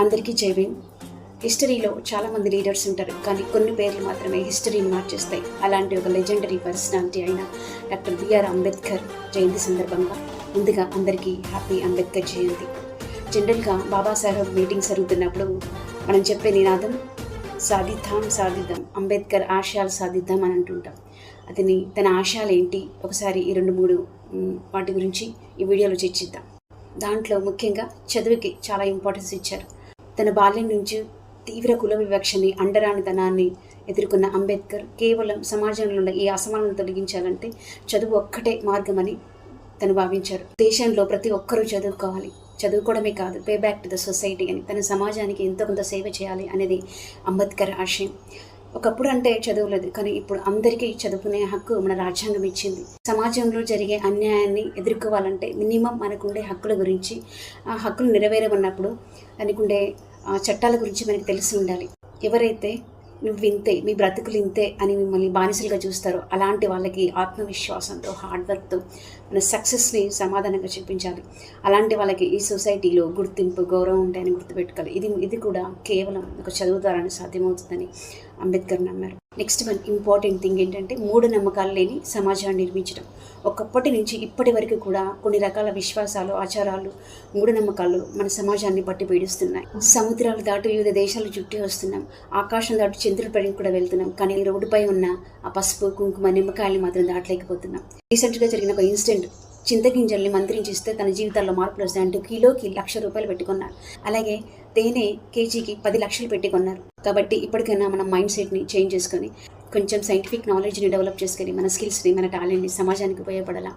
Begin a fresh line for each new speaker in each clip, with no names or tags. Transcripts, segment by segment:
అందరికీ జై భీమ్. హిస్టరీలో చాలామంది లీడర్స్ ఉంటారు, కానీ కొన్ని పేర్లు మాత్రమే హిస్టరీని మార్చేస్తాయి. అలాంటి ఒక లెజెండరీ పర్సనాలిటీ అయిన డాక్టర్ బిఆర్ అంబేద్కర్ జయంతి సందర్భంగా ముందుగా అందరికీ హ్యాపీ అంబేద్కర్ జయంతి. జనరల్గా బాబాసాహెబ్ మీటింగ్స్ జరుగుతున్నప్పుడు మనం చెప్పే నినాదం సాధిద్దాం, అంబేద్కర్ ఆశయాలు సాధిద్దాం అని అంటుంటాం. అతని తన ఆశయాలు ఏంటి, ఒకసారి ఈ 2-3 వాటి గురించి ఈ వీడియోలో చర్చిద్దాం. దాంట్లో ముఖ్యంగా చదువుకి చాలా ఇంపార్టెన్స్ ఇచ్చారు. తన బాల్యం నుంచి తీవ్ర కుల వివక్షని, అండరానితనాన్ని ఎదుర్కొన్న అంబేద్కర్ కేవలం సమాజంలో ఉన్న ఈ అసమానతను తొలగించాలంటే చదువు ఒక్కటే మార్గమని తను భావించారు. దేశంలో ప్రతి ఒక్కరూ చదువుకోవాలి, చదువుకోవడమే కాదు, pay back to the society అని, తన సమాజానికి ఎంతో కొంత సేవ చేయాలి అనేది అంబేద్కర్ ఆశయం. ఒకప్పుడు అంటే చదువులేదు, కానీ ఇప్పుడు అందరికీ చదువుకునే హక్కు మన రాజ్యాంగం ఇచ్చింది. సమాజంలో జరిగే అన్యాయాన్ని ఎదుర్కోవాలంటే మినిమం మనకుండే హక్కుల గురించి, ఆ హక్కులు నెరవేరమన్నప్పుడు దానికుండే చట్టాల గురించి మనకి తెలిసి ఉండాలి. ఎవరైతే నువ్వు ఇంతే, మీ బ్రతుకులు ఇంతే అని మిమ్మల్ని బానిసలుగా చూస్తారో అలాంటి వాళ్ళకి ఆత్మవిశ్వాసంతో, హార్డ్ వర్క్తో మన సక్సెస్ని సమాధానంగా చూపించాలి. అలాంటి వాళ్ళకి ఈ సొసైటీలో గుర్తింపు, గౌరవం ఉంటాయని గుర్తుపెట్టుకోవాలి. ఇది కూడా కేవలం ఒక చదువు ద్వారానే సాధ్యమవుతుందని అంబేద్కర్ నమ్మారు. నెక్స్ట్ వన్ ఇంపార్టెంట్ థింగ్ ఏంటంటే మూఢనమ్మకాలు లేని సమాజాన్ని నిర్మించడం. ఒకప్పటి నుంచి ఇప్పటి వరకు కూడా కొన్ని రకాల విశ్వాసాలు, ఆచారాలు, మూఢనమ్మకాలు మన సమాజాన్ని పట్టి పీడిస్తున్నాయి. సముద్రాలు దాటి వివిధ దేశాలు చుట్టి వస్తున్నాం, ఆకాశం దాటి చంద్రుడి పైకి కూడా వెళ్తున్నాం, కానీ రోడ్డుపై ఉన్న ఆ పసుపు, కుంకుమ, నిమ్మకాయలు మాత్రం దాటలేకపోతున్నాం. రీసెంట్గా జరిగిన ఒక ఇన్సిడెంట్, చింతగింజల్ని మంత్రించిస్తే తన జీవితాల్లో మార్పులు వస్తాయంటూ కిలోకి ₹1,00,000 పెట్టుకున్నారు. అలాగే తేనె కేజీకి 10 లక్షలు పెట్టుకున్నారు. కాబట్టి ఇప్పటికైనా మన మైండ్ సెట్ని చేంజ్ చేసుకొని కొంచెం సైంటిఫిక్ నాలెడ్జ్ని డెవలప్ చేసుకొని మన స్కిల్స్ని, మన టాలెంట్ని సమాజానికి ఉపయోగపడేలా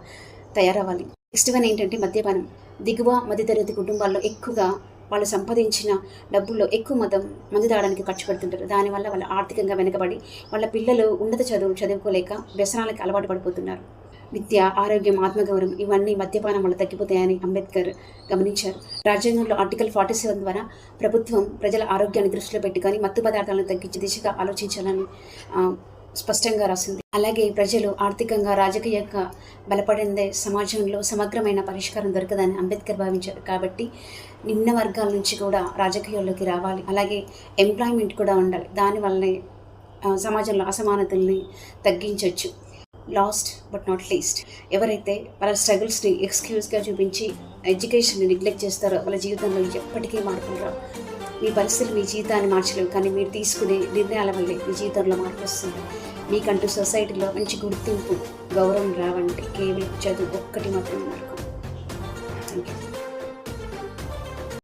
తయారవ్వాలి. నెక్స్ట్ వన్ ఏంటంటే మద్యపానం. దిగువ మధ్యతరగతి కుటుంబాల్లో ఎక్కువగా వాళ్ళు సంపాదించిన డబ్బుల్లో ఎక్కువ మందు తాగడానికి ఖర్చు పెడుతుంటారు. దానివల్ల వాళ్ళు ఆర్థికంగా వెనకబడి వాళ్ళ పిల్లలు ఉన్నత చదువుకోలేక వ్యసనాలకు అలవాటు పడిపోతున్నారు. విద్య, ఆరోగ్యం, ఆత్మగౌరవం ఇవన్నీ మద్యపానం వల్ల తగ్గిపోతాయని అంబేద్కర్ గమనించారు. రాజ్యాంగంలో ఆర్టికల్ 47 ద్వారా ప్రభుత్వం ప్రజల ఆరోగ్యాన్ని దృష్టిలో పెట్టుకొని మత్తు పదార్థాలను తగ్గించే దిశగా ఆలోచించాలని స్పష్టంగా రాసింది. అలాగే ప్రజలు ఆర్థికంగా, రాజకీయంగా బలపడిందే సమాజంలో సమగ్రమైన పరిష్కారం దొరకదని అంబేద్కర్ భావించారు. కాబట్టి నిమ్న వర్గాల నుంచి కూడా రాజకీయాల్లోకి రావాలి. అలాగే ఎంప్లాయ్మెంట్ కూడా ఉండాలి. దానివల్లనే సమాజంలో అసమానతల్ని తగ్గించవచ్చు. లాస్ట్ బట్ నాట్ లీస్ట్, ఎవరైతే వాళ్ళ స్ట్రగుల్స్ని ఎక్స్క్యూజ్గా చూపించి ఎడ్యుకేషన్ని నెగ్లెక్ట్ చేస్తారో వాళ్ళ జీవితంలో ఎప్పటికీ మార్పులు రావు. మీ పరిస్థితులు మీ జీవితాన్ని మార్చలేవు, కానీ మీరు తీసుకునే నిర్ణయాల వల్లే మీ జీవితంలో మార్పు వస్తుంది. మీకంటూ సొసైటీలో మంచి గుర్తింపు, గౌరవం రావంటే కేవలం చదువు ఒక్కటి మాత్రమే మార్పు.